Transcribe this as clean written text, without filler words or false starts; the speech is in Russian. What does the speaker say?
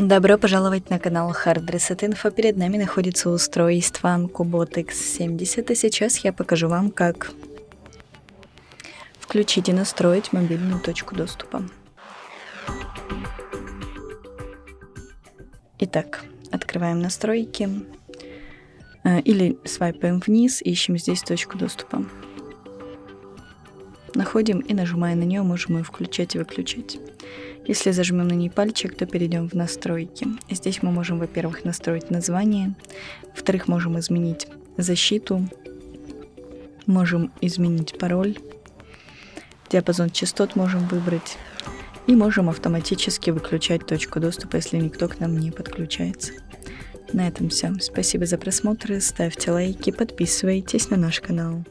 Добро пожаловать на канал HardReset.info. Перед нами находится устройство CUBOT X70, и сейчас я покажу вам, как включить и настроить мобильную точку доступа. Итак, открываем настройки или свайпаем вниз, ищем здесь точку доступа. Находим и, нажимая на нее, можем ее включать и выключать. Если зажмем на ней пальчик, то перейдем в настройки. Здесь мы можем, во-первых, настроить название, во-вторых, можем изменить защиту, можем изменить пароль, диапазон частот можем выбрать и можем автоматически выключать точку доступа, если никто к нам не подключается. На этом все. Спасибо за просмотр, ставьте лайки, подписывайтесь на наш канал.